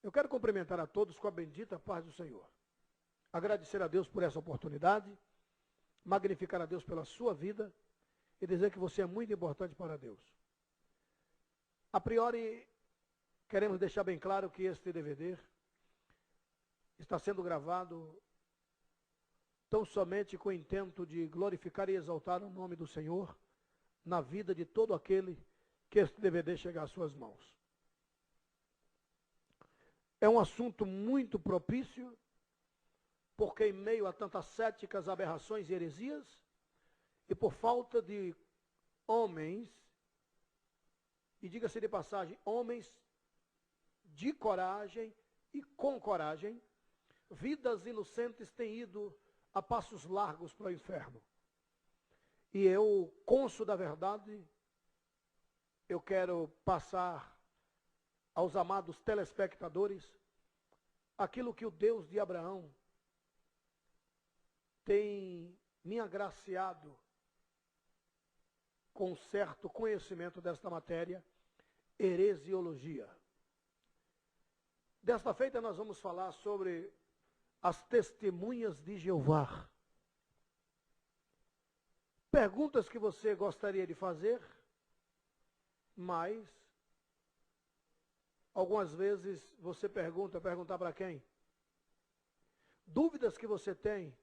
Eu quero cumprimentar a todos com a bendita paz do Senhor. Agradecer a Deus por essa oportunidade, magnificar a Deus pela sua vida e dizer que você é muito importante para Deus. A priori, queremos deixar bem claro que este DVD está sendo gravado tão somente com o intento de glorificar e exaltar o nome do Senhor na vida de todo aquele que este DVD chegar às suas mãos. É um assunto muito propício, porque em meio a tantas céticas, aberrações e heresias, e por falta de homens, e diga-se de passagem, homens de coragem e com coragem, vidas inocentes têm ido a passos largos para o inferno. E eu, cônscio da verdade, eu quero passar aos amados telespectadores aquilo que o Deus de Abraão tem me agraciado com certo conhecimento desta matéria, heresiologia. Desta feita nós vamos falar sobre as testemunhas de Jeová. Perguntas que você gostaria de fazer, mas algumas vezes você perguntar para quem? Dúvidas que você tem.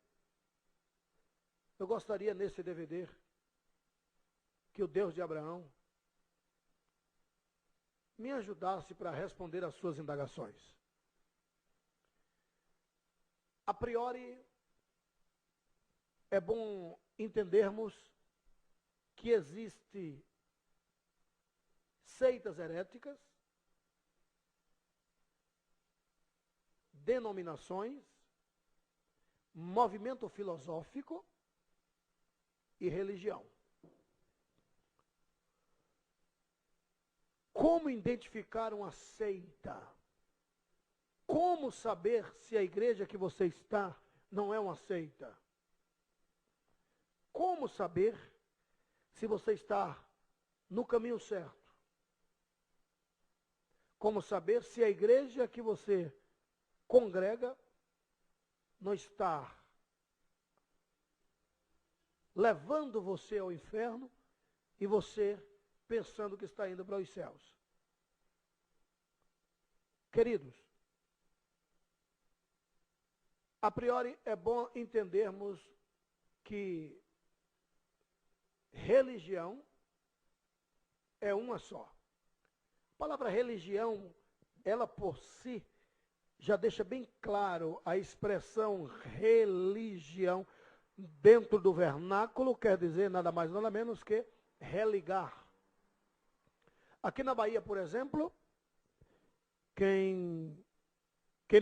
Eu gostaria nesse DVD que o Deus de Abraão me ajudasse para responder às suas indagações. A priori, é bom entendermos que existem seitas heréticas, denominações, movimento filosófico e religião. Como identificar uma seita? Como saber se a igreja que você está não é uma seita? Como saber se você está no caminho certo? Como saber se a igreja que você congrega não está levando você ao inferno e você pensando que está indo para os céus? Queridos, a priori é bom entendermos que religião é uma só. A palavra religião, ela por si, já deixa bem claro a expressão religião dentro do vernáculo, quer dizer nada mais nada menos que religar. Aqui na Bahia, por exemplo, quem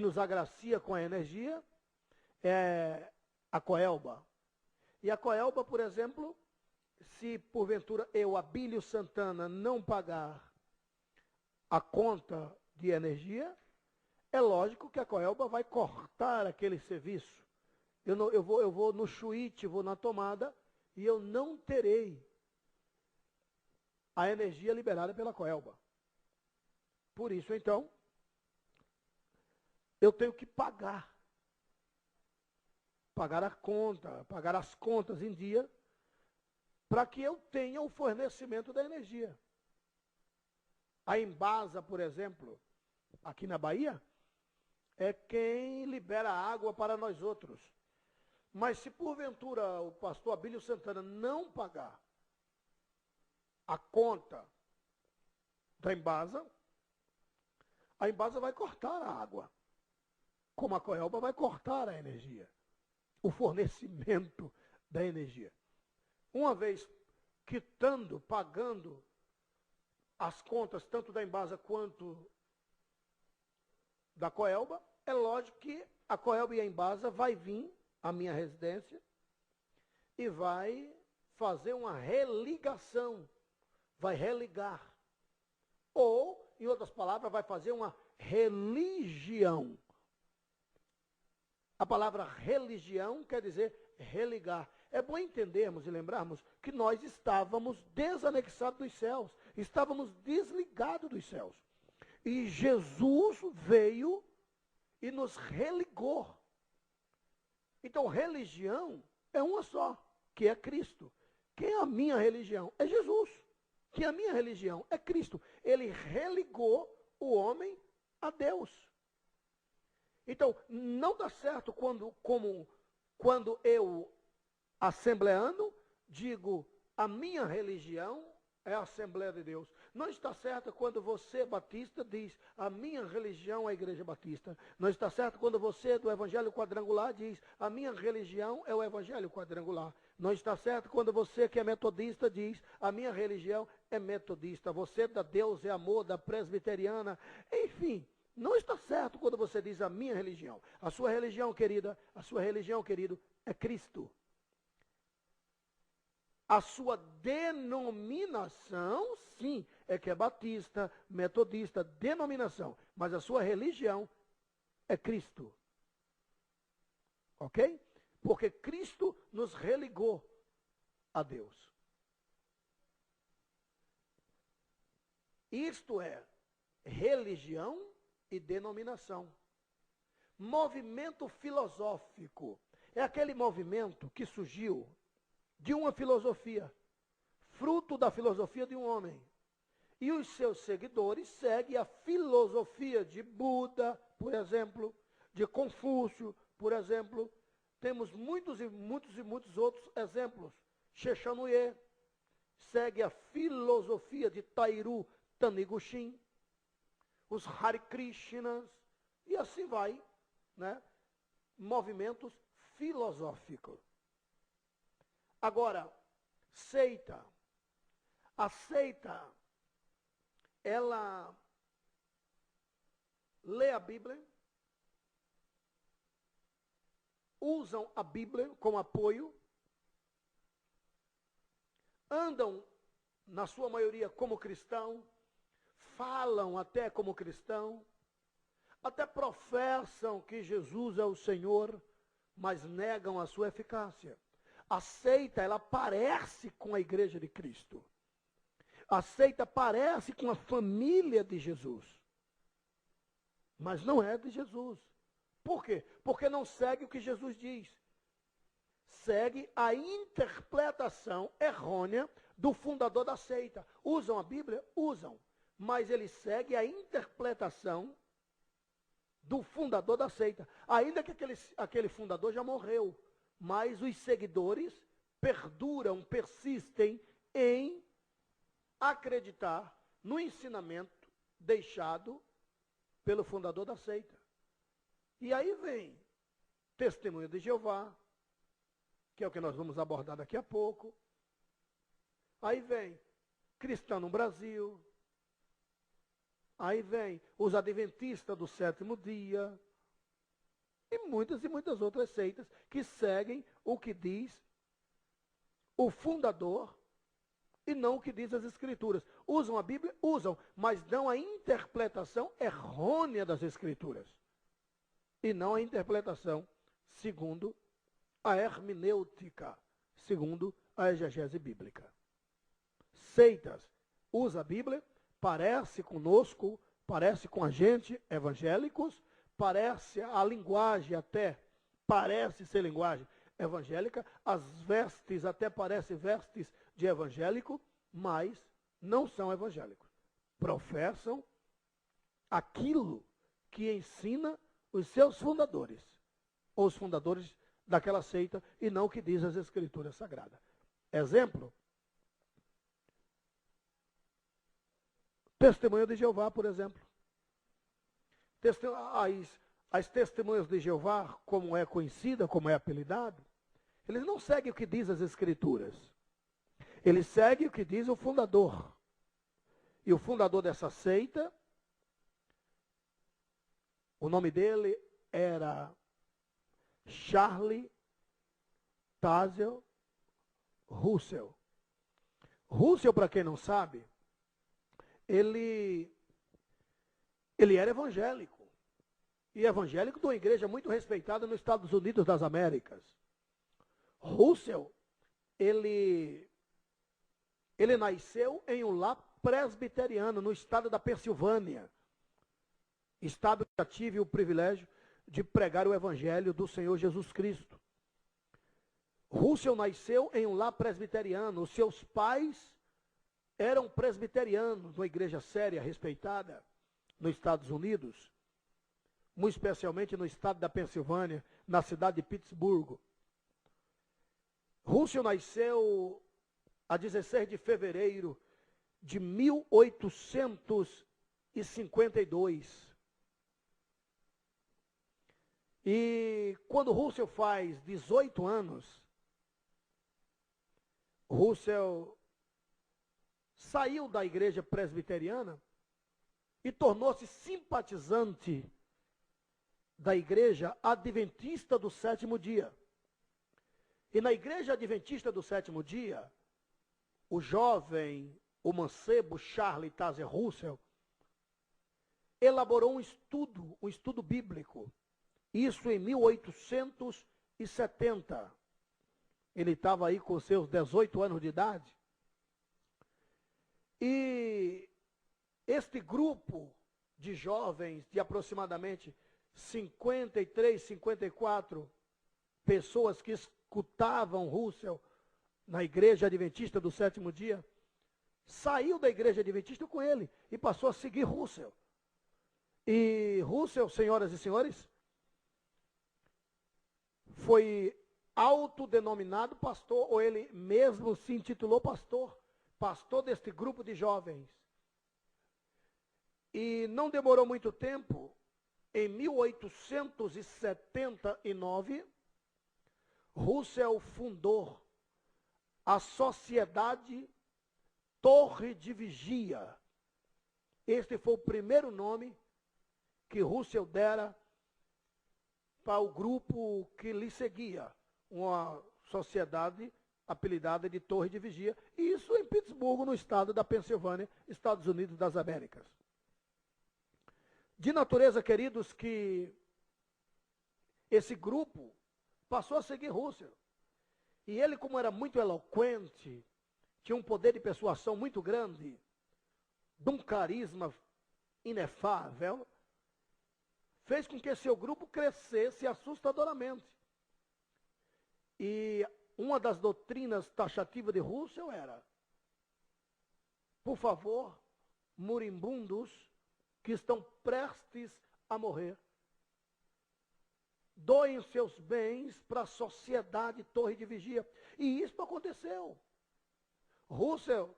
nos agracia com a energia é a Coelba. E a Coelba, por exemplo, se porventura eu, Abílio Santana, não pagar a conta de energia, é lógico que a Coelba vai cortar aquele serviço. Eu vou no chuíte, vou na tomada, e eu não terei a energia liberada pela Coelba. Por isso, então, eu tenho que pagar a conta, pagar as contas em dia, para que eu tenha o fornecimento da energia. A Embasa, por exemplo, aqui na Bahia, é quem libera a água para nós outros. Mas se porventura o pastor Abílio Santana não pagar a conta da Embasa, a Embasa vai cortar a água, como a Coelba vai cortar a energia, o fornecimento da energia. Uma vez quitando, pagando as contas tanto da Embasa quanto da Coelba, é lógico que a Coelba e a Embasa vai vir à minha residência e vai fazer uma religação, vai religar. Ou, em outras palavras, vai fazer uma religião. A palavra religião quer dizer religar. É bom entendermos e lembrarmos que nós estávamos desanexados dos céus, estávamos desligados dos céus. E Jesus veio e nos religou. Então, religião é uma só, que é Cristo. Quem é a minha religião? É Jesus. Quem é a minha religião? É Cristo. Ele religou o homem a Deus. Então, não dá certo quando eu, assembleano, digo a minha religião é a Assembleia de Deus. Não está certo quando você, batista, diz a minha religião é a Igreja Batista. Não está certo quando você, do Evangelho Quadrangular, diz a minha religião é o Evangelho Quadrangular. Não está certo quando você, que é metodista, diz a minha religião é metodista. Você, da Deus é Amor, da presbiteriana. Enfim, não está certo quando você diz a minha religião. A sua religião, querida, a sua religião, querido, é Cristo. A sua denominação, sim, é que é batista, metodista, denominação. Mas a sua religião é Cristo. Ok? Porque Cristo nos religou a Deus. Isto é religião e denominação. Movimento filosófico. É aquele movimento que surgiu de uma filosofia, fruto da filosofia de um homem. E os seus seguidores seguem a filosofia de Buda, por exemplo, de Confúcio, por exemplo. Temos muitos outros exemplos. Sheshanuye segue a filosofia de Tairu Taniguchi, os Hare Krishnas, e assim vai, né? Movimentos filosóficos. Agora, seita. A seita, ela lê a Bíblia, usam a Bíblia como apoio, andam, na sua maioria, como cristão, falam até como cristão, até professam que Jesus é o Senhor, mas negam a sua eficácia. A seita, ela parece com a igreja de Cristo. A seita parece com a família de Jesus. Mas não é de Jesus. Por quê? Porque não segue o que Jesus diz. Segue a interpretação errônea do fundador da seita. Usam a Bíblia? Usam. Mas ele segue a interpretação do fundador da seita. Ainda que aquele fundador já morreu. Mas os seguidores perduram, persistem em acreditar no ensinamento deixado pelo fundador da seita. E aí vem Testemunho de Jeová, que é o que nós vamos abordar daqui a pouco. Aí vem Cristão no Brasil. Aí vem os Adventistas do Sétimo Dia. E muitas outras seitas que seguem o que diz o fundador e não o que diz as Escrituras. Usam a Bíblia? Usam, mas dão a interpretação errônea das Escrituras. E não a interpretação segundo a hermenêutica, segundo a exegese bíblica. Seitas, usa a Bíblia, parece conosco, parece com a gente, evangélicos, parece a linguagem até, parece ser linguagem evangélica, as vestes até parecem vestes de evangélico, mas não são evangélicos. Professam aquilo que ensina os seus fundadores, ou os fundadores daquela seita, e não o que diz as Escrituras Sagradas. Exemplo, Testemunho de Jeová, por exemplo. As testemunhas de Jeová, como é conhecida, como é apelidado, eles não seguem o que diz as Escrituras. Eles seguem o que diz o fundador. E o fundador dessa seita, o nome dele era Charles Tazel Russell. Russell, para quem não sabe, ele era evangélico. E evangélico de uma igreja muito respeitada nos Estados Unidos das Américas. Russell, ele nasceu em um lar presbiteriano, no estado da Pensilvânia, estado que já tive o privilégio de pregar o evangelho do Senhor Jesus Cristo. Russell nasceu em um lar presbiteriano. Os seus pais eram presbiterianos, uma igreja séria, respeitada, nos Estados Unidos, muito especialmente no estado da Pensilvânia, na cidade de Pittsburgh. Russell nasceu a 16 de fevereiro de 1852. E quando Russell faz 18 anos, Russell saiu da igreja presbiteriana e tornou-se simpatizante da igreja adventista do sétimo dia. E na igreja adventista do sétimo dia, o jovem, o mancebo Charles Taze Russell, elaborou um estudo bíblico. Isso em 1870. Ele estava aí com seus 18 anos de idade. E este grupo de jovens, de aproximadamente 53, 54 pessoas que escutavam Russell na igreja adventista do sétimo dia, saiu da igreja adventista com ele e passou a seguir Russell. E Russell, senhoras e senhores, foi autodenominado pastor, ou ele mesmo se intitulou pastor deste grupo de jovens. E não demorou muito tempo, em 1879, Russell fundou a Sociedade Torre de Vigia. Este foi o primeiro nome que Russell dera para o grupo que lhe seguia, uma sociedade apelidada de Torre de Vigia, e isso em Pittsburgh, no estado da Pensilvânia, Estados Unidos das Américas. De natureza, queridos, que esse grupo passou a seguir Russell. E ele, como era muito eloquente, tinha um poder de persuasão muito grande, de um carisma inefável, fez com que seu grupo crescesse assustadoramente. E uma das doutrinas taxativas de Russell era: por favor, moribundos que estão prestes a morrer, doem os seus bens para a Sociedade Torre de Vigia. E isso aconteceu. Russell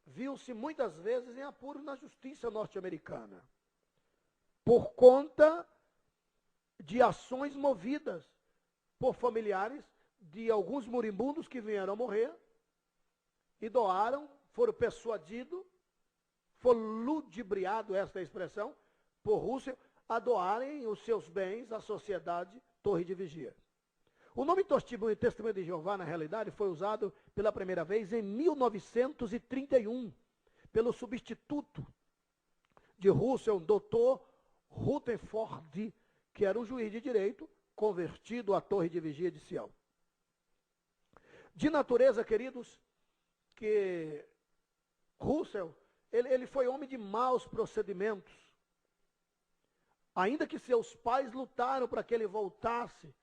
viu-se muitas vezes em apuros na justiça norte-americana, por conta de ações movidas por familiares de alguns moribundos que vieram a morrer e doaram, foram persuadidos, foi ludibriado, esta é a expressão, por Russell, a doarem os seus bens à Sociedade Torre de Vigia. O nome Testemunho de Jeová, na realidade, foi usado pela primeira vez em 1931, pelo substituto de Russell, Dr. Rutherford, que era um juiz de direito, convertido à Torre de Vigia de Sião. De natureza, queridos, que Russell, ele foi homem de maus procedimentos. Ainda que seus pais lutaram para que ele voltasse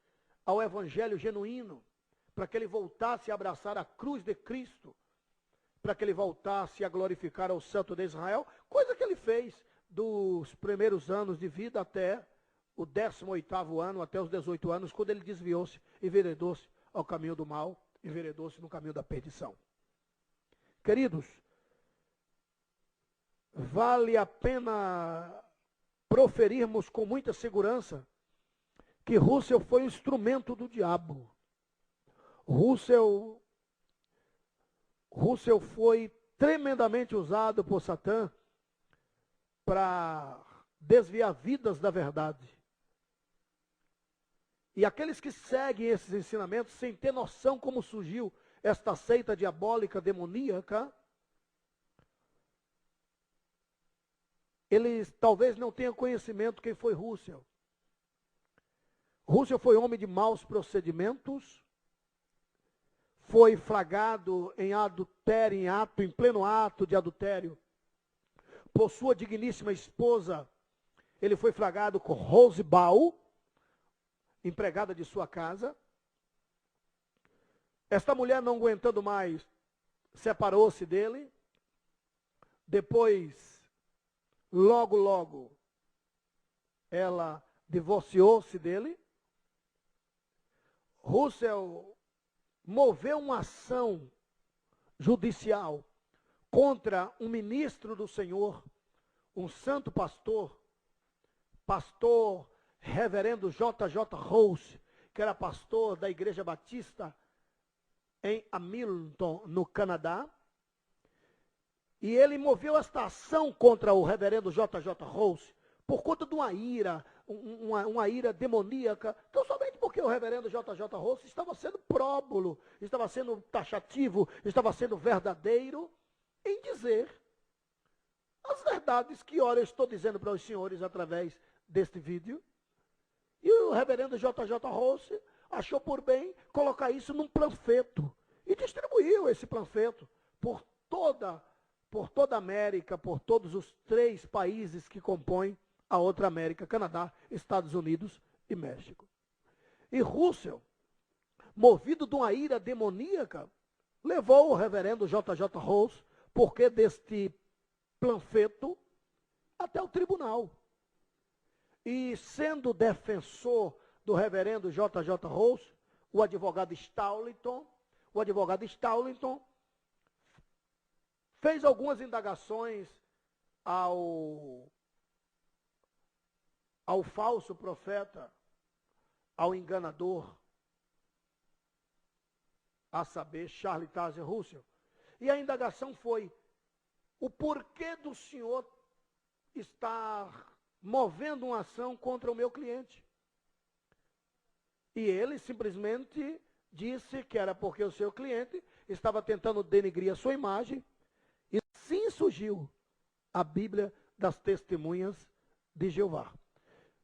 ao evangelho genuíno, para que ele voltasse a abraçar a cruz de Cristo, para que ele voltasse a glorificar ao Santo de Israel, coisa que ele fez dos primeiros anos de vida até o 18º ano, até os 18 anos, quando ele desviou-se, enveredou-se ao caminho do mal, enveredou-se no caminho da perdição. Queridos, vale a pena proferirmos com muita segurança que Russell foi um instrumento do diabo. Russell foi tremendamente usado por Satã para desviar vidas da verdade. E aqueles que seguem esses ensinamentos sem ter noção como surgiu esta seita diabólica, demoníaca, eles talvez não tenham conhecimento quem foi Russell. Russell foi homem de maus procedimentos, foi flagrado em adultério, em pleno ato de adultério, por sua digníssima esposa, ele foi flagrado com Rose Ball, empregada de sua casa. Esta mulher, não aguentando mais, separou-se dele. Depois, logo, ela divorciou-se dele. Russell moveu uma ação judicial contra um ministro do Senhor, um santo pastor reverendo J.J. Rose, que era pastor da Igreja Batista em Hamilton, no Canadá. E ele moveu esta ação contra o reverendo J.J. Rose por conta de uma ira, uma ira demoníaca. Então, somente porque o reverendo J.J. Rose estava sendo próbulo, estava sendo taxativo, estava sendo verdadeiro em dizer as verdades que, ora, eu estou dizendo para os senhores através deste vídeo. E o reverendo J.J. Rose achou por bem colocar isso num panfleto e distribuiu esse panfleto por toda a América, por todos os 3 países que compõem a outra América: Canadá, Estados Unidos e México. E Russell, movido de uma ira demoníaca, levou o reverendo J.J. Rose, porque deste panfleto, até o tribunal. E sendo defensor do reverendo J.J. Rose, o advogado Stallington fez algumas indagações ao falso profeta, ao enganador, a saber, Charles Taze Russell. E a indagação foi: o porquê do senhor estar movendo uma ação contra o meu cliente? E ele simplesmente disse que era porque o seu cliente estava tentando denegrir a sua imagem. E sim surgiu a Bíblia das Testemunhas de Jeová.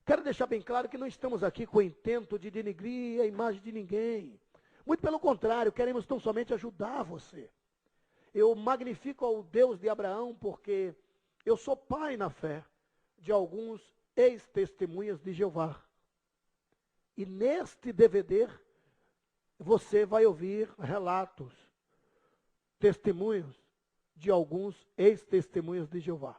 Quero deixar bem claro que não estamos aqui com o intento de denegrir a imagem de ninguém. Muito pelo contrário, queremos tão somente ajudar você. Eu magnifico ao Deus de Abraão porque eu sou pai na fé de alguns ex-testemunhas de Jeová. E neste DVD você vai ouvir relatos, testemunhos de alguns ex-testemunhas de Jeová.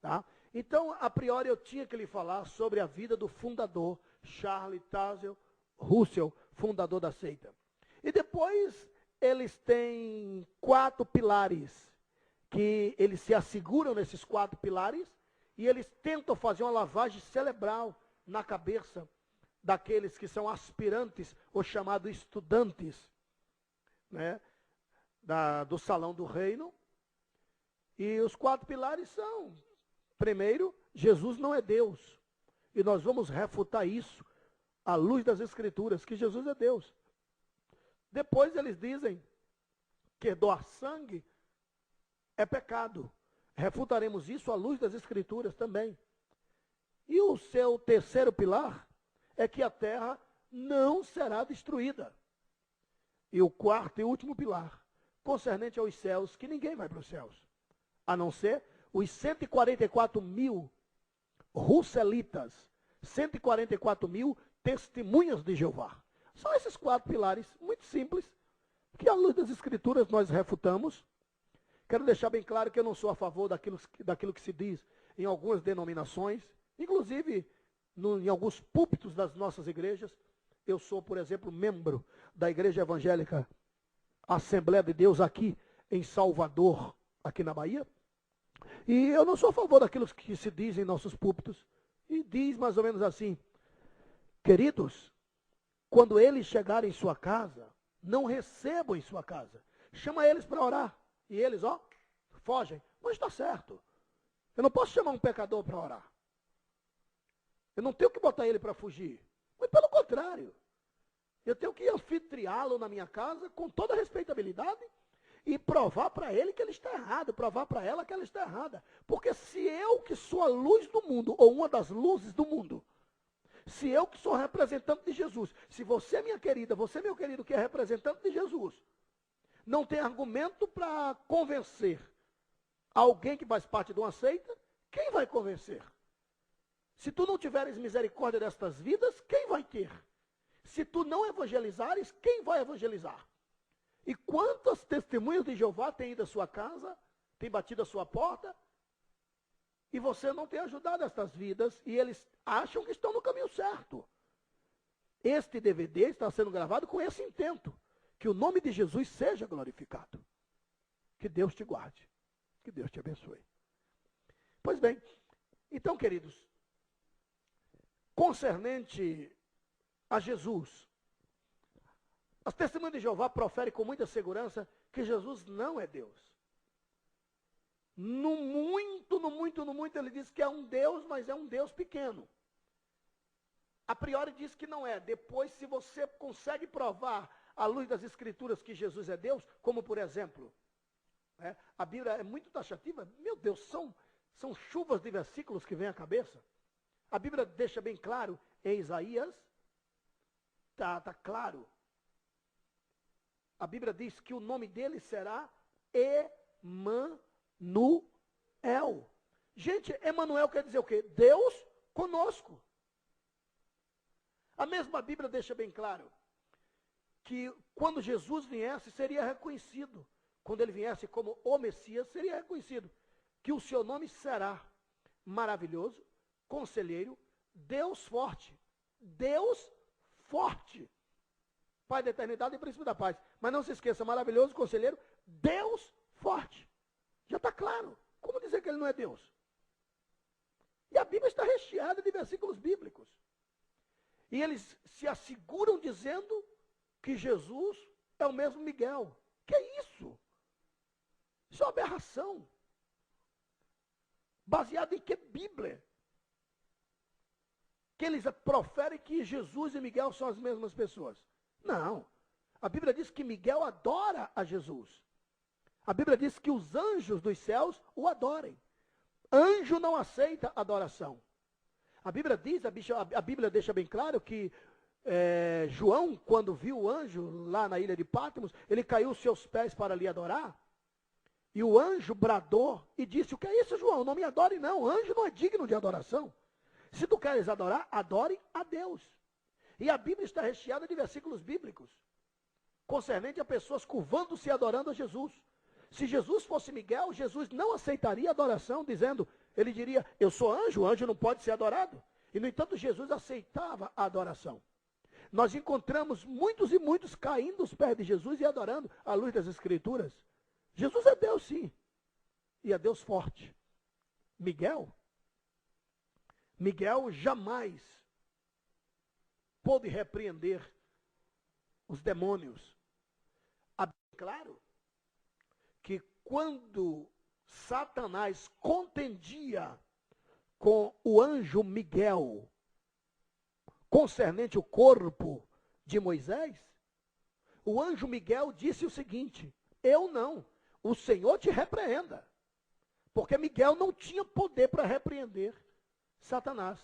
Tá? Então, a priori, eu tinha que lhe falar sobre a vida do fundador, Charles Taze Russell, fundador da seita. E depois, eles têm 4 pilares, que eles se asseguram nesses 4 pilares, e eles tentam fazer uma lavagem cerebral na cabeça daqueles que são aspirantes, ou chamados estudantes, né, do Salão do Reino. E os 4 pilares são: primeiro, Jesus não é Deus. E nós vamos refutar isso à luz das Escrituras, que Jesus é Deus. Depois eles dizem que doar sangue é pecado. Refutaremos isso à luz das Escrituras também. E o seu terceiro pilar é que a terra não será destruída. E o quarto e último pilar, concernente aos céus, que ninguém vai para os céus, a não ser os 144 mil russelitas, 144 mil testemunhas de Jeová. São esses 4 pilares, muito simples, que à luz das Escrituras nós refutamos. Quero deixar bem claro que eu não sou a favor daquilo que se diz em algumas denominações, inclusive em alguns púlpitos das nossas igrejas. Eu sou, por exemplo, membro da Igreja Evangélica Assembleia de Deus aqui em Salvador, aqui na Bahia. E eu não sou a favor daquilo que se diz em nossos púlpitos. E diz mais ou menos assim: queridos, quando eles chegarem em sua casa, não recebam em sua casa. Chama eles para orar. E eles, fogem. Não está certo. Eu não posso chamar um pecador para orar. Eu não tenho que botar ele para fugir. Mas pelo contrário. Eu tenho que anfitriá-lo na minha casa com toda a respeitabilidade e provar para ele que ele está errado, provar para ela que ela está errada. Porque se eu, que sou a luz do mundo, ou uma das luzes do mundo, se eu que sou representante de Jesus, se você, minha querida, você, meu querido, que é representante de Jesus, não tem argumento para convencer alguém que faz parte de uma seita, quem vai convencer? Se tu não tiveres misericórdia destas vidas, quem vai ter? Se tu não evangelizares, quem vai evangelizar? E quantas testemunhas de Jeová têm ido à sua casa, têm batido à sua porta, e você não tem ajudado estas vidas, e eles acham que estão no caminho certo. Este DVD está sendo gravado com esse intento, que o nome de Jesus seja glorificado. Que Deus te guarde, que Deus te abençoe. Pois bem, então, queridos, concernente a Jesus, as testemunhas de Jeová proferem com muita segurança que Jesus não é Deus. No muito, ele diz que é um Deus, mas é um Deus pequeno. A priori diz que não é. Depois, se você consegue provar à luz das Escrituras que Jesus é Deus, como por exemplo, a Bíblia é muito taxativa, meu Deus, são chuvas de versículos que vêm à cabeça. A Bíblia deixa bem claro, em Isaías, está claro. A Bíblia diz que o nome dele será Emanuel. Gente, Emanuel quer dizer o quê? Deus conosco. A mesma Bíblia deixa bem claro que quando Jesus viesse, seria reconhecido. Quando ele viesse como o Messias, seria reconhecido que o seu nome será maravilhoso, conselheiro, Deus forte. Deus forte. Pai da eternidade e príncipe da paz. Mas não se esqueça, maravilhoso, conselheiro, Deus forte. Já está claro. Como dizer que ele não é Deus? E a Bíblia está recheada de versículos bíblicos. E eles se asseguram dizendo que Jesus é o mesmo Miguel. Que é isso? Isso é uma aberração. Baseado em que Bíblia? Que eles proferem que Jesus e Miguel são as mesmas pessoas. Não. A Bíblia diz que Miguel adora a Jesus. A Bíblia diz que os anjos dos céus o adorem. Anjo não aceita adoração. A Bíblia diz, a Bíblia deixa bem claro que João, quando viu o anjo lá na ilha de Patmos, ele caiu aos seus pés para lhe adorar. E o anjo bradou e disse, o que é isso, João? Não me adore não, anjo não é digno de adoração. Se tu queres adorar, adore a Deus. E a Bíblia está recheada de versículos bíblicos, concernente a pessoas curvando-se e adorando a Jesus. Se Jesus fosse Miguel, Jesus não aceitaria adoração, dizendo, ele diria, eu sou anjo, o anjo não pode ser adorado. E no entanto, Jesus aceitava a adoração. Nós encontramos muitos e muitos caindo aos pés de Jesus e adorando à luz das Escrituras. Jesus é Deus, sim, e é Deus forte. Miguel jamais pôde repreender os demônios. Claro que quando Satanás contendia com o anjo Miguel, concernente o corpo de Moisés, o anjo Miguel disse o seguinte, eu não, o Senhor te repreenda. Porque Miguel não tinha poder para repreender Satanás.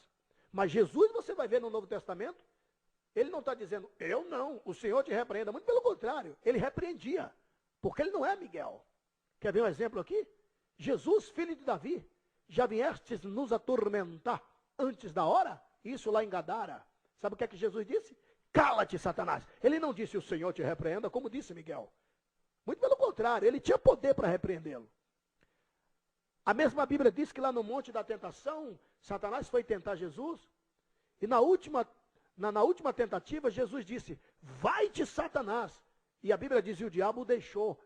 Mas Jesus, você vai ver no Novo Testamento, ele não está dizendo, eu não, o Senhor te repreenda. Muito pelo contrário, ele repreendia. Porque ele não é Miguel. Quer ver um exemplo aqui? Jesus, filho de Davi, já viestes nos atormentar antes da hora? Isso lá em Gadara. Sabe o que é que Jesus disse? Cala-te, Satanás. Ele não disse, o Senhor te repreenda, como disse Miguel. Muito pelo contrário, ele tinha poder para repreendê-lo. A mesma Bíblia diz que lá no Monte da Tentação, Satanás foi tentar Jesus, e na última tentativa, Jesus disse, vai-te, Satanás. E a Bíblia diz, e o diabo o deixou,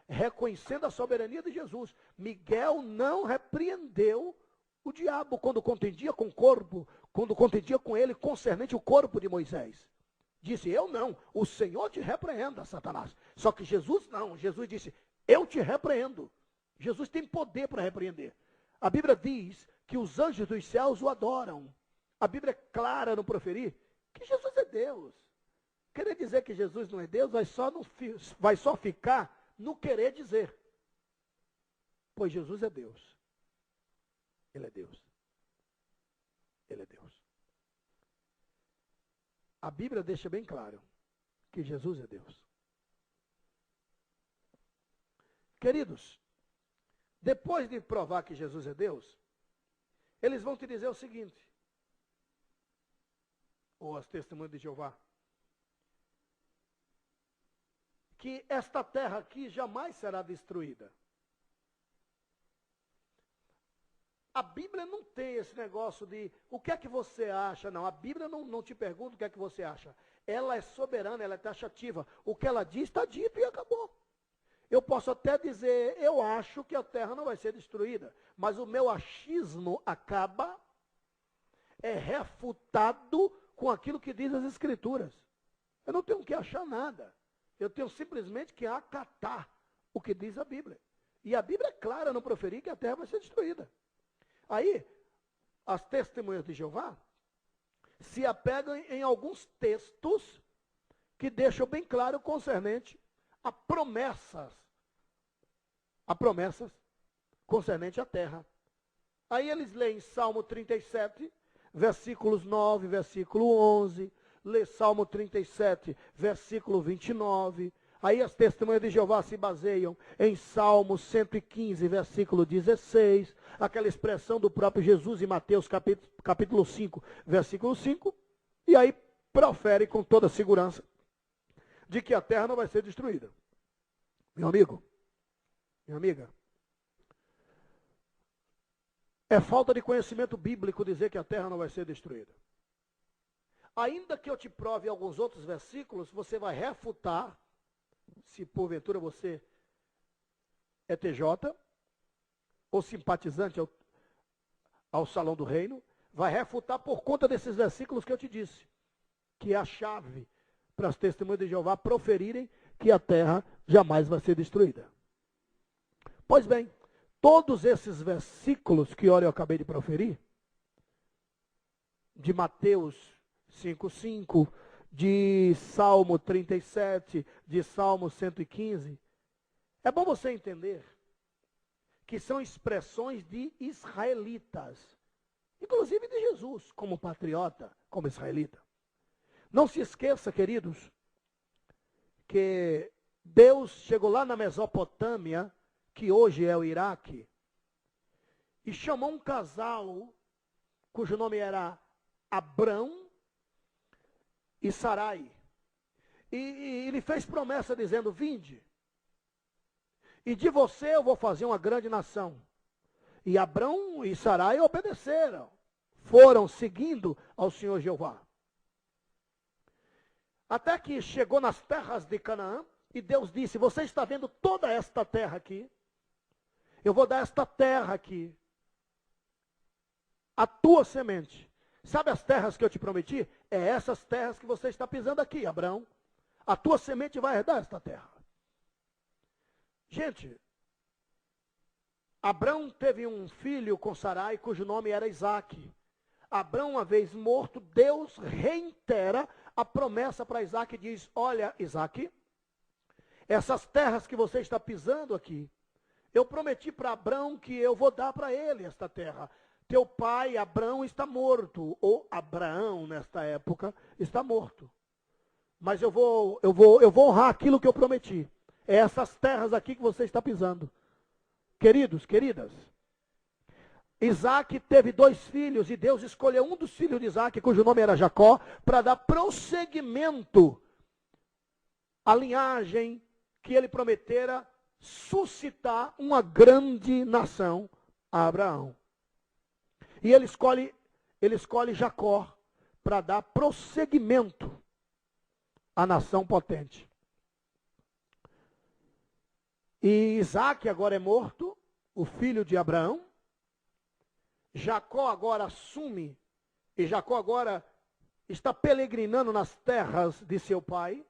reconhecendo a soberania de Jesus. Miguel não repreendeu o diabo quando contendia com o corpo, quando contendia com ele concernente o corpo de Moisés. Disse, eu não, o Senhor te repreenda, Satanás. Só que Jesus não, Jesus disse, eu te repreendo. Jesus tem poder para repreender. A Bíblia diz que os anjos dos céus o adoram. A Bíblia é clara no proferir que Jesus é Deus. Querer dizer que Jesus não é Deus vai só ficar no querer dizer. Pois Jesus é Deus. Ele é Deus. Ele é Deus. A Bíblia deixa bem claro que Jesus é Deus. Queridos, depois de provar que Jesus é Deus, eles vão te dizer o seguinte, ou as testemunhas de Jeová, que esta terra aqui jamais será destruída. A Bíblia não tem esse negócio de o que é que você acha, não. A Bíblia não te pergunta o que é que você acha. Ela é soberana, ela é taxativa. O que ela diz está dito e acabou. Eu posso até dizer, eu acho que a terra não vai ser destruída, mas o meu achismo acaba, é refutado com aquilo que diz as Escrituras. Eu não tenho que achar nada. Eu tenho simplesmente que acatar o que diz a Bíblia. E a Bíblia é clara no proferir que a terra vai ser destruída. Aí, as testemunhas de Jeová se apegam em alguns textos que deixam bem claro concernente a promessas concernente à terra. Aí eles leem Salmo 37, versículos 9, versículo 11, lê Salmo 37, versículo 29. Aí as testemunhas de Jeová se baseiam em Salmo 115, versículo 16, aquela expressão do próprio Jesus em Mateus capítulo 5, versículo 5, e aí profere com toda segurança de que a terra não vai ser destruída. Meu amigo, minha amiga, é falta de conhecimento bíblico dizer que a terra não vai ser destruída. Ainda que eu te prove alguns outros versículos, você vai refutar, se porventura você é TJ, ou simpatizante ao Salão do Reino, vai refutar por conta desses versículos que eu te disse, que é a chave para as testemunhas de Jeová proferirem que a terra jamais vai ser destruída. Pois bem, todos esses versículos que ora eu acabei de proferir, de Mateus 5:5, de Salmo 37, de Salmo 115, é bom você entender que são expressões de israelitas, inclusive de Jesus, como patriota, como israelita. Não se esqueça, queridos, que Deus chegou lá na Mesopotâmia, que hoje é o Iraque, e chamou um casal, cujo nome era Abrão e Sarai. E ele fez promessa dizendo, vinde, e de você eu vou fazer uma grande nação. E Abrão e Sarai obedeceram, foram seguindo ao Senhor Jeová. Até que chegou nas terras de Canaã, e Deus disse, você está vendo toda esta terra aqui? Eu vou dar esta terra aqui, a tua semente. Sabe as terras que eu te prometi? É essas terras que você está pisando aqui, Abraão. A tua semente vai herdar esta terra. Gente, Abraão teve um filho com Sarai, cujo nome era Isaque. Abraão, uma vez morto, Deus reitera a promessa para Isaque e diz, olha, Isaque, essas terras que você está pisando aqui, eu prometi para Abraão que eu vou dar para ele esta terra. Teu pai, Abraão, está morto, ou Abraão, nesta época, está morto. Mas eu vou honrar aquilo que eu prometi. É essas terras aqui que você está pisando. Queridos, queridas, Isaac teve 2 filhos, e Deus escolheu um dos filhos de Isaac, cujo nome era Jacó, para dar prosseguimento à linhagem que ele prometera suscitar uma grande nação a Abraão. E ele escolhe Jacó para dar prosseguimento à nação potente. E Isaac agora é morto, o filho de Abraão. Jacó agora assume, e Jacó agora está peregrinando nas terras de seu pai,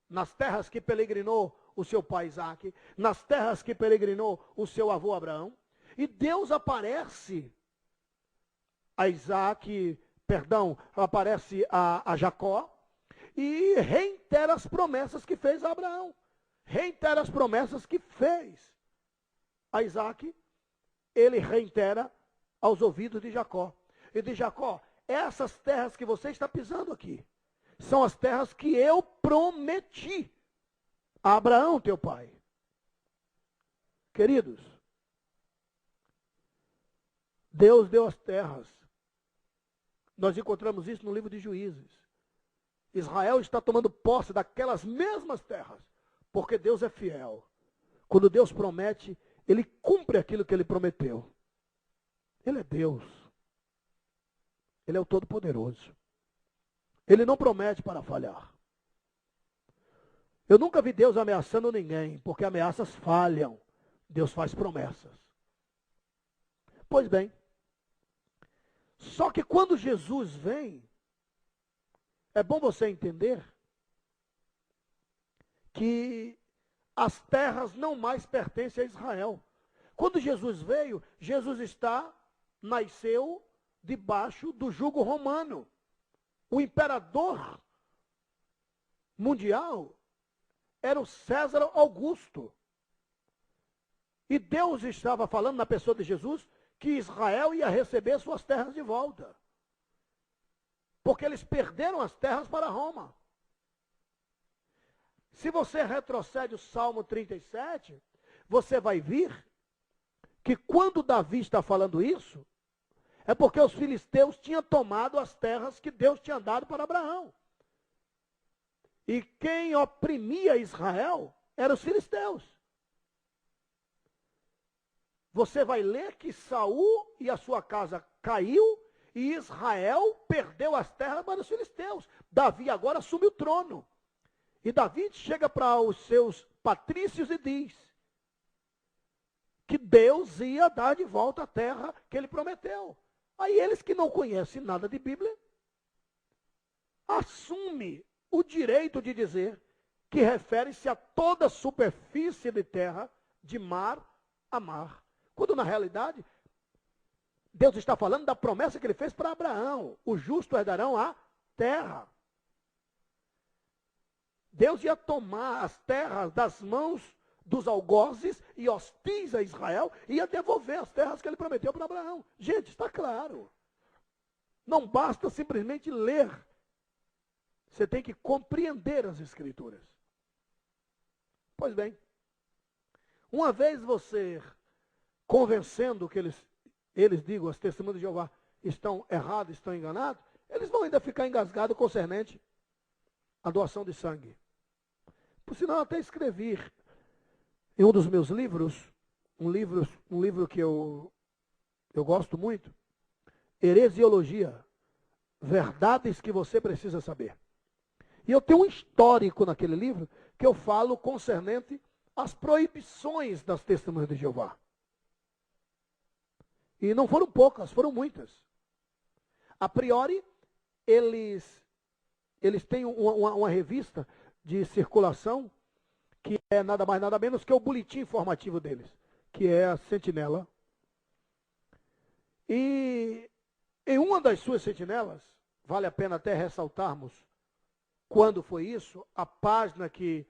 nas terras que peregrinou o seu pai Isaac, nas terras que peregrinou o seu avô Abraão. E Deus aparece aparece a Jacó e reitera as promessas que fez a Abraão. Reitera as promessas que fez a Isaac, ele reitera aos ouvidos de Jacó. E de Jacó, essas terras que você está pisando aqui, são as terras que eu prometi a Abraão, teu pai. Queridos, Deus deu as terras Nós encontramos isso no livro de Juízes. Israel está tomando posse daquelas mesmas terras, porque Deus é fiel. Quando Deus promete, Ele cumpre aquilo que Ele prometeu. Ele é Deus. Ele é o Todo-Poderoso. Ele não promete para falhar. Eu nunca vi Deus ameaçando ninguém, porque ameaças falham. Deus faz promessas. Pois bem, só que quando Jesus vem, é bom você entender que as terras não mais pertencem a Israel. Quando Jesus veio, Jesus nasceu debaixo do jugo romano. O imperador mundial era o César Augusto. E Deus estava falando na pessoa de Jesus que Israel ia receber suas terras de volta. Porque eles perderam as terras para Roma. Se você retrocede o Salmo 37, você vai ver que quando Davi está falando isso, é porque os filisteus tinham tomado as terras que Deus tinha dado para Abraão. E quem oprimia Israel eram os filisteus. Você vai ler que Saul e a sua casa caiu e Israel perdeu as terras para os filisteus. Davi agora assume o trono. E Davi chega para os seus patrícios e diz que Deus ia dar de volta a terra que ele prometeu. Aí eles que não conhecem nada de Bíblia, assume o direito de dizer que refere-se a toda a superfície de terra, de mar a mar. Quando na realidade, Deus está falando da promessa que ele fez para Abraão. Os justos herdarão a terra. Deus ia tomar as terras das mãos dos algozes e hostis a Israel e ia devolver as terras que ele prometeu para Abraão. Gente, está claro. Não basta simplesmente ler. Você tem que compreender as Escrituras. Pois bem, uma vez você convencendo que eles digam, as testemunhas de Jeová, estão errados, estão enganados, eles vão ainda ficar engasgados concernente à doação de sangue. Por sinal, eu até escrevi em um dos meus livros, um livro que eu gosto muito, Heresiologia, Verdades que você precisa saber. E eu tenho um histórico naquele livro que eu falo concernente às proibições das testemunhas de Jeová. E não foram poucas, foram muitas. A priori, eles têm uma revista de circulação que é nada mais nada menos que o boletim informativo deles, que é a Sentinela. E em uma das suas sentinelas, vale a pena até ressaltarmos quando foi isso, a página que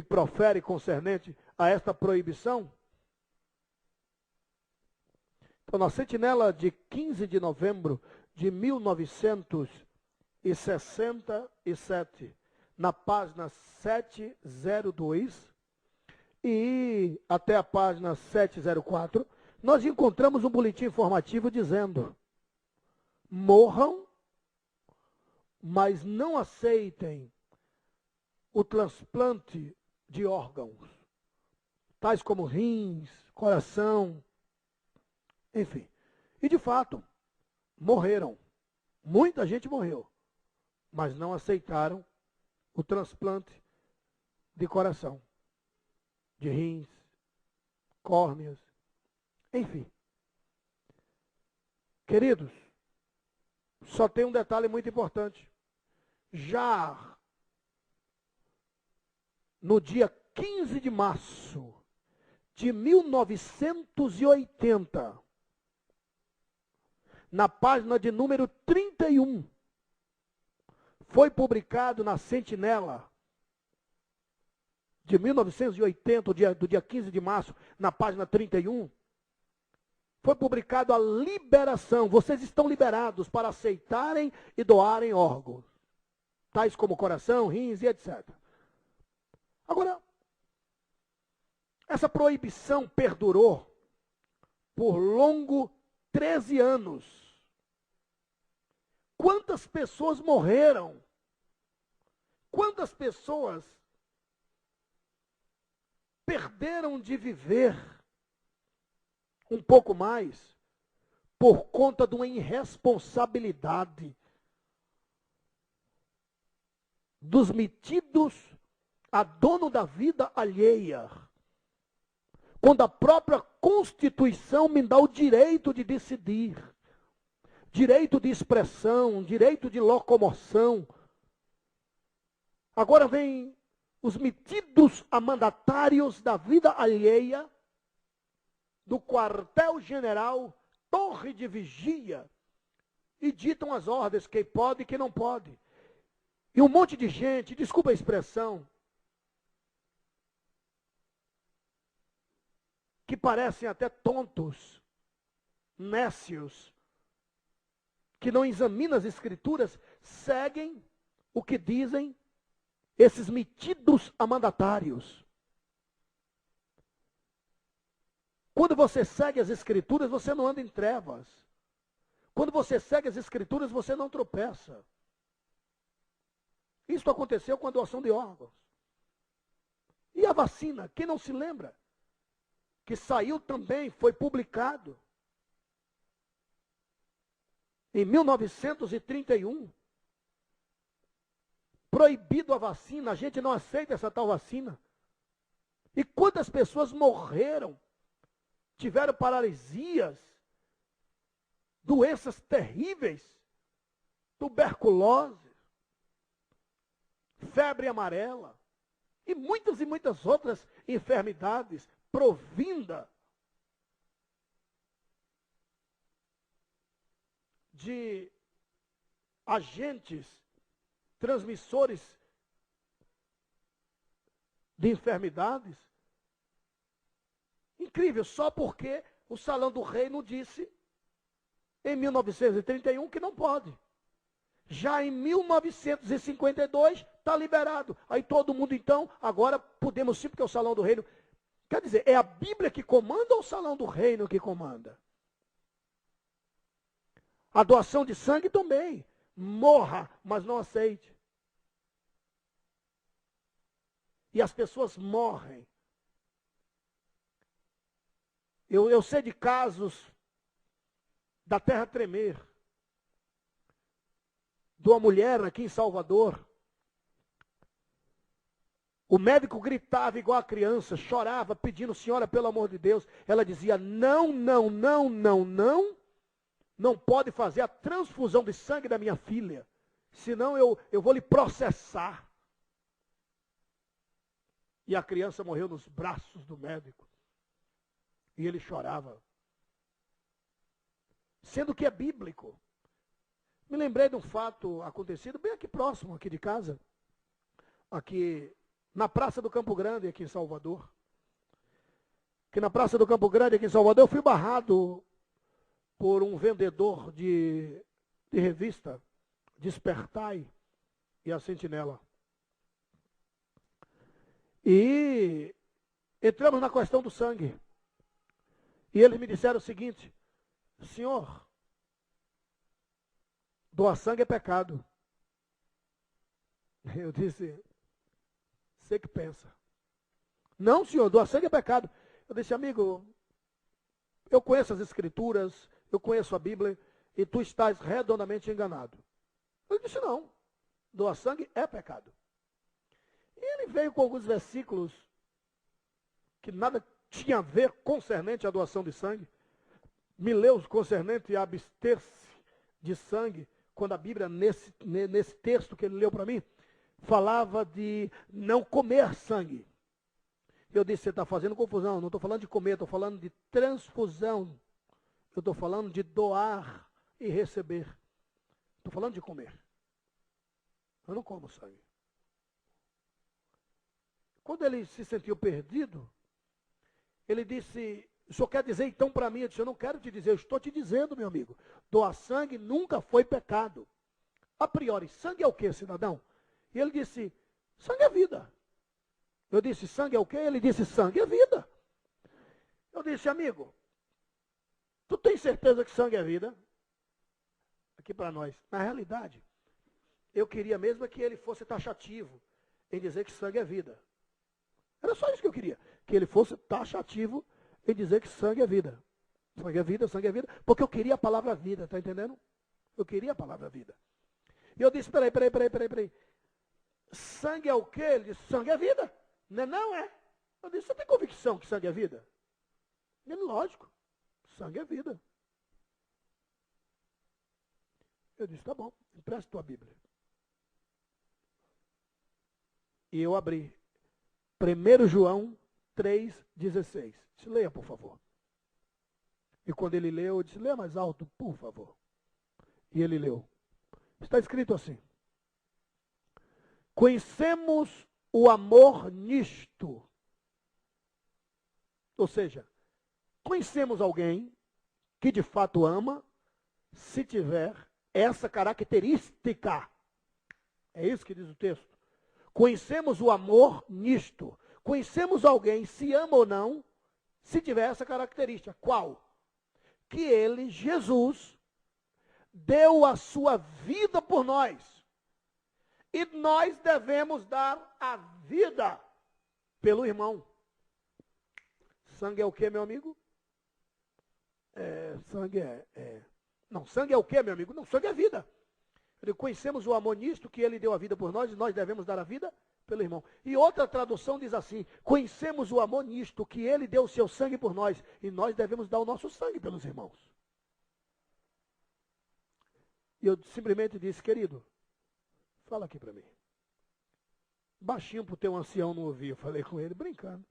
profere concernente a esta proibição. Então, na sentinela de 15 de novembro de 1967, na página 702 e até a página 704, nós encontramos um boletim informativo dizendo: morram, mas não aceitem o transplante de órgãos, tais como rins, coração, enfim. E de fato, morreram. Muita gente morreu, mas não aceitaram o transplante de coração, de rins, córneas, enfim. Queridos, só tem um detalhe muito importante. Já no dia 15 de março de 1980, na página de número 31, foi publicado na Sentinela de 1980, do dia 15 de março, na página 31, foi publicado a liberação. Vocês estão liberados para aceitarem e doarem órgãos, tais como coração, rins e etc. Agora, essa proibição perdurou por longo 13 anos. Quantas pessoas morreram? Quantas pessoas perderam de viver um pouco mais por conta de uma irresponsabilidade dos metidos a dono da vida alheia, quando a própria Constituição me dá o direito de decidir, direito de expressão, direito de locomoção. Agora vem os metidos a mandatários da vida alheia, do quartel-general, torre de vigia, e ditam as ordens, quem pode e quem não pode. E um monte de gente, desculpa a expressão, que parecem até tontos, nécios, que não examinam as escrituras, seguem o que dizem esses metidos a mandatários. Quando você segue as escrituras, você não anda em trevas. Quando você segue as escrituras, você não tropeça. Isso aconteceu com a doação de órgãos. E a vacina, quem não se lembra? Que saiu também, foi publicado em 1931. Proibido a vacina, a gente não aceita essa tal vacina. E quantas pessoas morreram, tiveram paralisias, doenças terríveis, tuberculose, febre amarela e muitas outras enfermidades provinda de agentes transmissores de enfermidades. Incrível, só porque o Salão do Reino disse em 1931 que não pode. Já em 1952 está liberado. Aí todo mundo então, agora podemos sim, porque é o Salão do Reino. Quer dizer, é a Bíblia que comanda ou o Salão do Reino que comanda? A doação de sangue também. Morra, mas não aceite. E as pessoas morrem. Eu sei de casos da terra tremer. De uma mulher aqui em Salvador. O médico gritava igual a criança, chorava, pedindo, senhora, pelo amor de Deus. Ela dizia, não, não, não, não, não. Não pode fazer a transfusão de sangue da minha filha. Senão eu vou lhe processar. E a criança morreu nos braços do médico. E ele chorava. Sendo que é bíblico. Me lembrei de um fato acontecido bem aqui próximo, aqui de casa. Aqui na Praça do Campo Grande, aqui em Salvador. Que na Praça do Campo Grande, aqui em Salvador, eu fui barrado por um vendedor de revista, Despertai e a Sentinela. E entramos na questão do sangue. E eles me disseram o seguinte, senhor, doar sangue é pecado. Eu disse, você que pensa. Não, senhor, doar sangue é pecado. Eu disse, amigo, eu conheço as escrituras, eu conheço a Bíblia, e tu estás redondamente enganado. Ele disse, não, doar sangue é pecado. E ele veio com alguns versículos que nada tinha a ver concernente à doação de sangue. Me leu concernente a abster-se de sangue, quando a Bíblia, nesse texto que ele leu para mim, falava de não comer sangue. Eu disse, você está fazendo confusão, não estou falando de comer, estou falando de transfusão. Eu estou falando de doar e receber. Estou falando de comer. Eu não como sangue. Quando ele se sentiu perdido, ele disse, o senhor quer dizer então para mim? Eu disse, eu não quero te dizer, eu estou te dizendo, meu amigo. Doar sangue nunca foi pecado. A priori, sangue é o que, cidadão? E ele disse, sangue é vida. Eu disse, sangue é o quê? Ele disse, sangue é vida. Eu disse, amigo, tu tem certeza que sangue é vida? aqui para nós. Na realidade, eu queria mesmo que ele fosse taxativo em dizer que sangue é vida. Era só isso que eu queria. Que ele fosse taxativo em dizer que sangue é vida. Sangue é vida, sangue é vida. Porque eu queria a palavra vida, está entendendo? Eu queria a palavra vida. E eu disse, peraí. Sangue é o quê? Ele disse, sangue é vida. Não é. Eu disse, você tem convicção que sangue é vida? Ele, lógico, sangue é vida. Eu disse, tá bom, empresta tua Bíblia. E eu abri 1 João 3,16. Disse, leia, por favor. E quando ele leu, eu disse, leia mais alto, por favor. E ele leu. Está escrito assim. Conhecemos o amor nisto. Ou seja, conhecemos alguém que de fato ama se tiver essa característica. É isso que diz o texto. Conhecemos o amor nisto. Conhecemos alguém, se ama ou não, se tiver essa característica. Qual? Que ele, Jesus, deu a sua vida por nós. E nós devemos dar a vida pelo irmão. Sangue é o que, meu amigo? Sangue é o que, meu amigo? Não, sangue é vida. Conhecemos o amor nisto, que ele deu a vida por nós, e nós devemos dar a vida pelo irmão. E outra tradução diz assim, conhecemos o amor nisto, que ele deu o seu sangue por nós, e nós devemos dar o nosso sangue pelos irmãos. E eu simplesmente disse, querido, fala aqui para mim. Baixinho para o teu ancião não ouvir, eu falei com ele, brincando.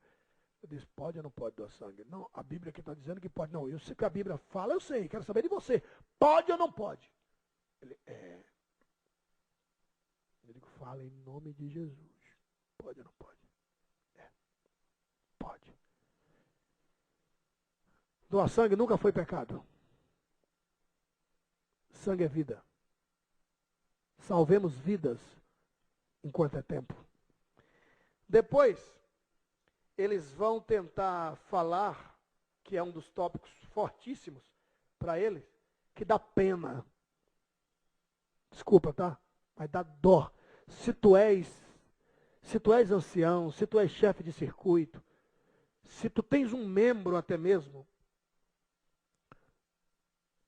Eu disse, pode ou não pode doar sangue? Não, a Bíblia aqui está dizendo que pode. Não, eu sei que a Bíblia fala, eu sei, quero saber de você. Pode ou não pode? Ele, Eu digo, fala em nome de Jesus. Pode ou não pode? Pode. Doar sangue nunca foi pecado. Sangue é vida. Salvemos vidas enquanto é tempo. Depois, eles vão tentar falar, que é um dos tópicos fortíssimos para eles, que dá pena. Desculpa, tá? Mas dá dó. Se tu és ancião, se tu és chefe de circuito, se tu tens um membro até mesmo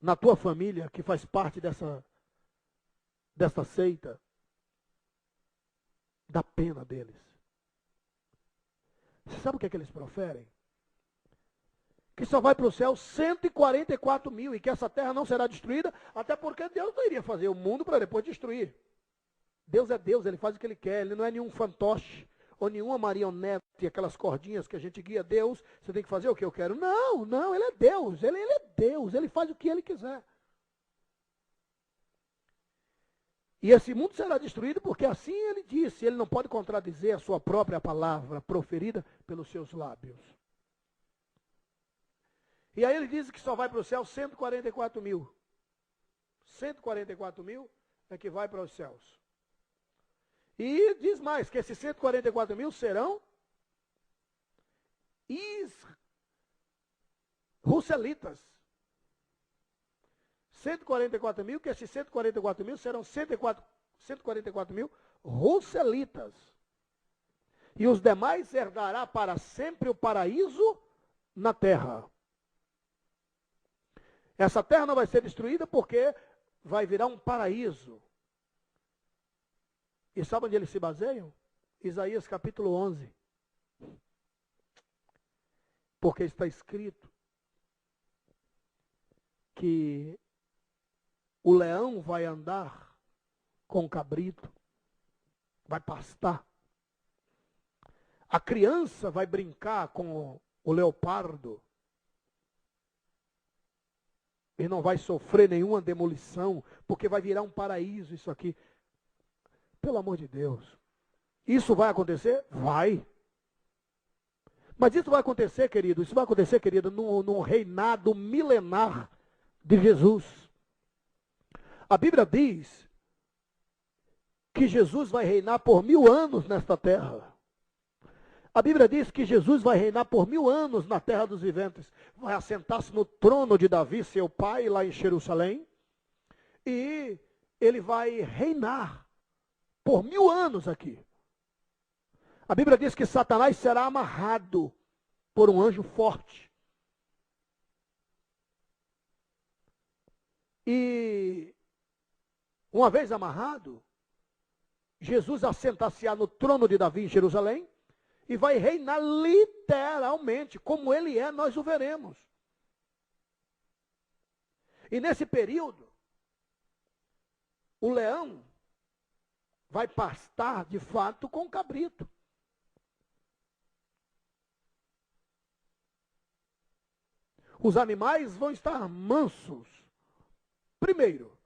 na tua família que faz parte dessa seita, dá pena deles. Você sabe o que é que eles proferem? Que só vai para o céu 144 mil e que essa terra não será destruída, até porque Deus não iria fazer o mundo para depois destruir. Deus é Deus, ele faz o que ele quer, ele não é nenhum fantoche ou nenhuma marionete, aquelas cordinhas que a gente guia Deus, você tem que fazer o que eu quero. Não, ele é Deus, ele é Deus, ele faz o que ele quiser. E esse mundo será destruído porque assim ele disse, ele não pode contradizer a sua própria palavra proferida pelos seus lábios. E aí ele diz que só vai para o céu 144 mil. 144 mil é que vai para os céus. E diz mais, que esses 144 mil serão russelitas. 144 mil, que esses 144 mil serão 144 mil russelitas. E os demais herdará para sempre o paraíso na terra. Essa terra não vai ser destruída porque vai virar um paraíso. E sabe onde eles se baseiam? Isaías capítulo 11. Porque está escrito que o leão vai andar com o cabrito, vai pastar. A criança vai brincar com o leopardo e não vai sofrer nenhuma demolição, porque vai virar um paraíso isso aqui. Pelo amor de Deus. Isso vai acontecer? Vai. Mas isso vai acontecer, querido, no reinado milenar de Jesus. A Bíblia diz que Jesus vai reinar por 1000 anos nesta terra. A Bíblia diz que Jesus vai reinar por 1000 anos na terra dos viventes. Vai assentar-se no trono de Davi, seu pai, lá em Jerusalém. E ele vai reinar por 1000 anos aqui. A Bíblia diz que Satanás será amarrado por um anjo forte. E uma vez amarrado, Jesus assentar-se-á no trono de Davi em Jerusalém e vai reinar literalmente, como ele é, nós o veremos. E nesse período, o leão vai pastar de fato com o cabrito. Os animais vão estar mansos. Primeiro,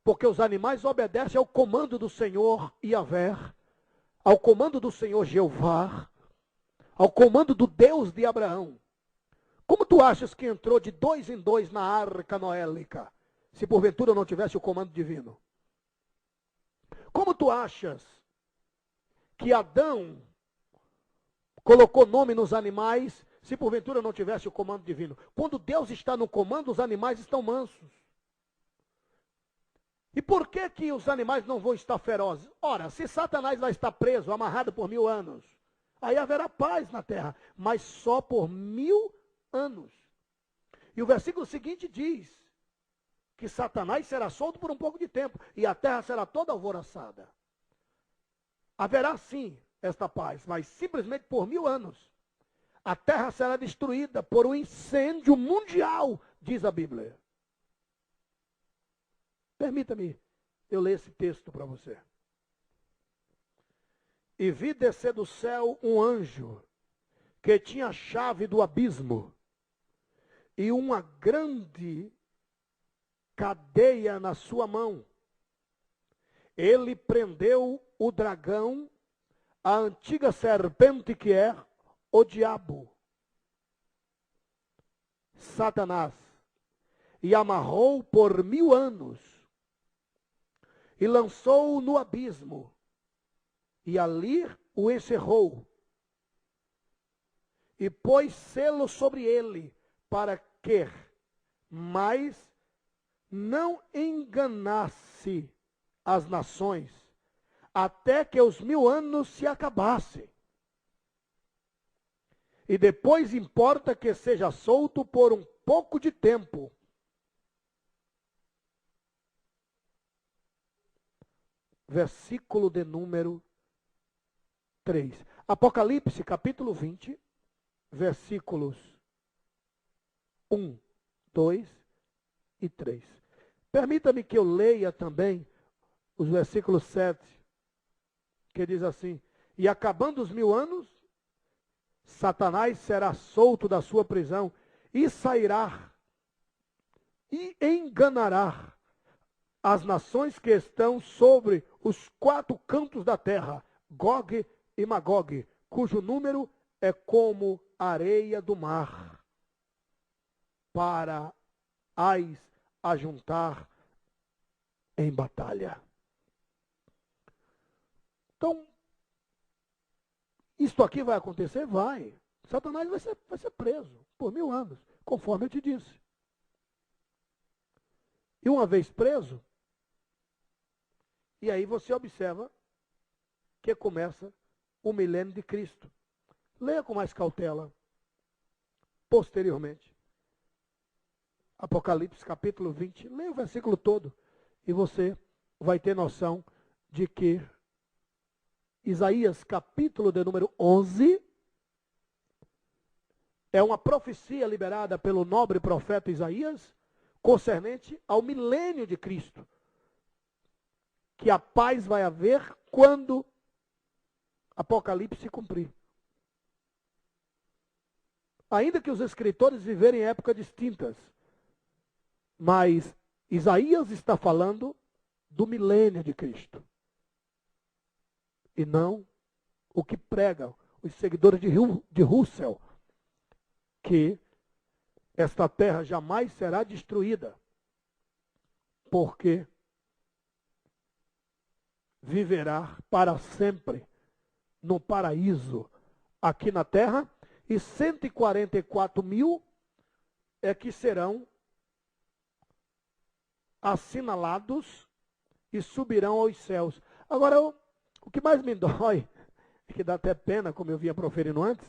porque os animais obedecem ao comando do Senhor Yahvé, ao comando do Senhor Jeová, ao comando do Deus de Abraão. Como tu achas que entrou de 2 em 2 na arca noélica, se porventura não tivesse o comando divino? Como tu achas que Adão colocou nome nos animais, se porventura não tivesse o comando divino? Quando Deus está no comando, os animais estão mansos. E por que que os animais não vão estar ferozes? Ora, se Satanás vai estar preso, amarrado por 1000 anos, aí haverá paz na terra, mas só por 1000 anos. E o versículo seguinte diz que Satanás será solto por um pouco de tempo, e a terra será toda alvoroçada. Haverá sim esta paz, mas simplesmente por 1000 anos. A terra será destruída por um incêndio mundial, diz a Bíblia. Permita-me eu ler esse texto para você. E vi descer do céu um anjo, que tinha a chave do abismo, e uma grande cadeia na sua mão. Ele prendeu o dragão, a antiga serpente que é o diabo, Satanás, e amarrou por 1000 anos, e lançou-o no abismo, e ali o encerrou, e pôs selo sobre ele, para que mais não enganasse as nações, até que os 1000 anos se acabassem. E depois importa que seja solto por um pouco de tempo. Versículo de número 3. Apocalipse, capítulo 20, versículos 1, 2 e 3. Permita-me que eu leia também os versículos 7, que diz assim: e acabando os 1000 anos, Satanás será solto da sua prisão e sairá e enganará as nações que estão sobre os 4 cantos da terra, Gog e Magog, cujo número é como areia do mar, para as ajuntar em batalha. Então, isto aqui vai acontecer? Vai. Satanás vai ser preso por 1000 anos, conforme eu te disse. E uma vez preso, e aí você observa que começa o milênio de Cristo. Leia com mais cautela, posteriormente. Apocalipse capítulo 20, leia o versículo todo, e você vai ter noção de que Isaías capítulo de número 11 é uma profecia liberada pelo nobre profeta Isaías concernente ao milênio de Cristo, que a paz vai haver quando Apocalipse se cumprir. Ainda que os escritores viverem em épocas distintas, mas Isaías está falando do milênio de Cristo. E não o que pregam os seguidores de Russell, que esta terra jamais será destruída, porque viverá para sempre no paraíso aqui na terra, e 144 mil é que serão assinalados e subirão aos céus. Agora, o que mais me dói, e que dá até pena, como eu vinha proferindo antes,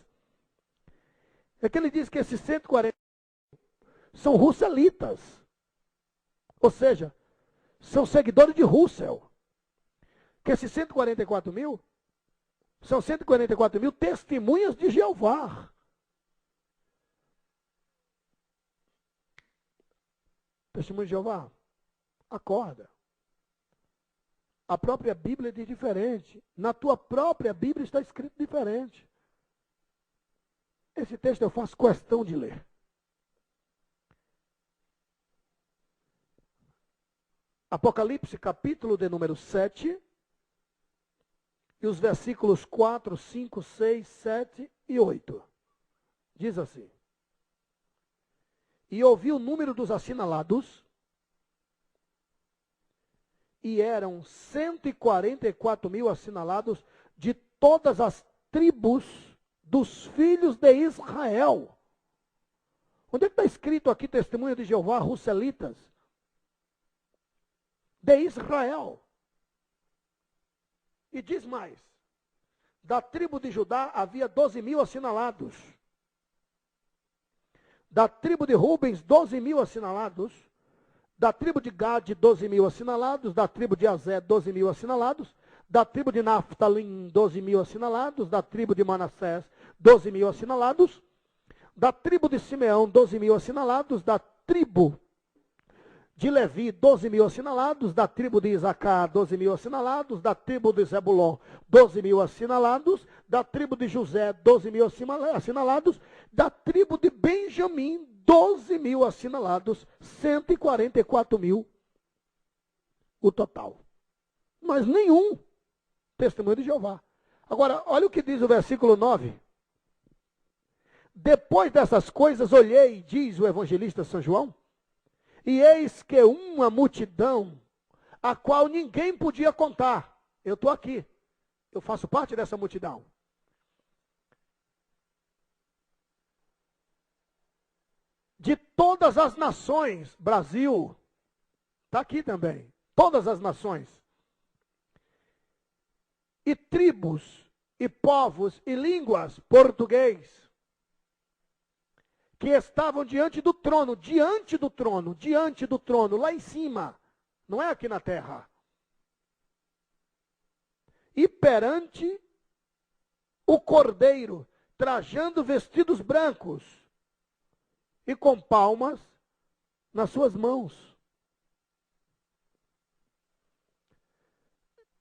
é que ele diz que esses 140 são russelitas. Ou seja, são seguidores de Russell. Que esses 144 mil são 144 mil testemunhas de Jeová. Testemunho de Jeová, acorda. A própria Bíblia diz diferente. Na tua própria Bíblia está escrito diferente. Esse texto eu faço questão de ler. Apocalipse, capítulo de número 7, e os versículos 4, 5, 6, 7 e 8. Diz assim: E ouvi o número dos assinalados, e eram 144 mil assinalados de todas as tribos dos filhos de Israel. Onde é que está escrito aqui testemunha de Jeová, russelitas? De Israel. E diz mais, da tribo de Judá havia 12 mil assinalados. Da tribo de Rubens, 12 mil assinalados. Da tribo de Gade, 12 mil assinalados. Da tribo de Azé, 12 mil assinalados. Da tribo de Naftalim, 12 mil assinalados. Da tribo de Manassés, 12 mil assinalados. Da tribo de Simeão, 12 mil assinalados. Da tribo de Levi, 12 mil assinalados. Da tribo de Isacar, 12 mil assinalados. Da tribo de Zebulon, 12 mil assinalados. Da tribo de José, 12 mil assinalados. Da tribo de Benjamim, 12 mil assinalados. 144 mil o total. Mas nenhum testemunho de Jeová. Agora, olha o que diz o versículo 9. Depois dessas coisas, olhei, diz o evangelista São João, e eis que uma multidão, a qual ninguém podia contar. Eu estou aqui. Eu faço parte dessa multidão. De todas as nações, Brasil, está aqui também. Todas as nações. E tribos, e povos, e línguas, português, que estavam diante do trono, lá em cima, não é aqui na terra. E perante o Cordeiro, trajando vestidos brancos, e com palmas nas suas mãos.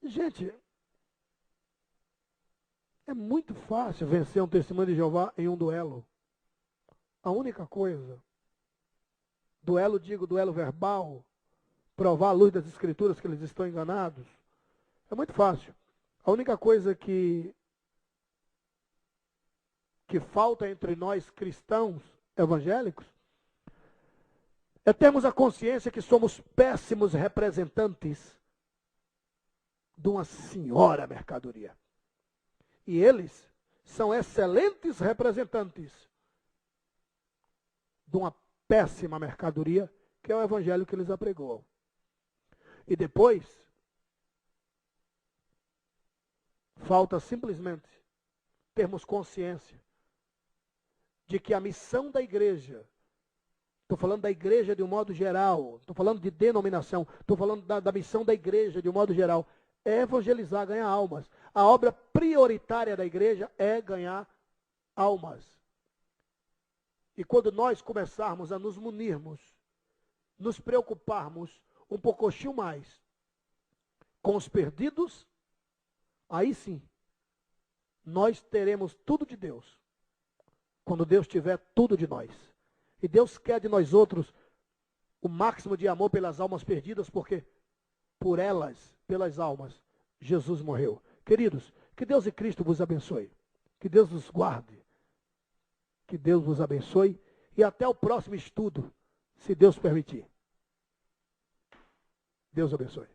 Gente, é muito fácil vencer um testemunho de Jeová em um duelo. A única coisa, duelo verbal, provar à luz das escrituras que eles estão enganados, é muito fácil. A única coisa que falta entre nós cristãos evangélicos é termos a consciência que somos péssimos representantes de uma senhora mercadoria. E eles são excelentes representantes de uma péssima mercadoria, que é o evangelho que eles apregoam. E depois, falta simplesmente termos consciência de que a missão da igreja, estou falando da igreja de um modo geral, estou falando de denominação, estou falando da missão da igreja de um modo geral, é evangelizar, ganhar almas. A obra prioritária da igreja é ganhar almas. E quando nós começarmos a nos munirmos, nos preocuparmos um pouquinho mais com os perdidos, aí sim, nós teremos tudo de Deus. Quando Deus tiver tudo de nós. E Deus quer de nós outros o máximo de amor pelas almas perdidas, porque por elas, pelas almas, Jesus morreu. Queridos, que Deus e Cristo vos abençoe. Que Deus vos guarde. Que Deus vos abençoe e até o próximo estudo, se Deus permitir. Deus abençoe.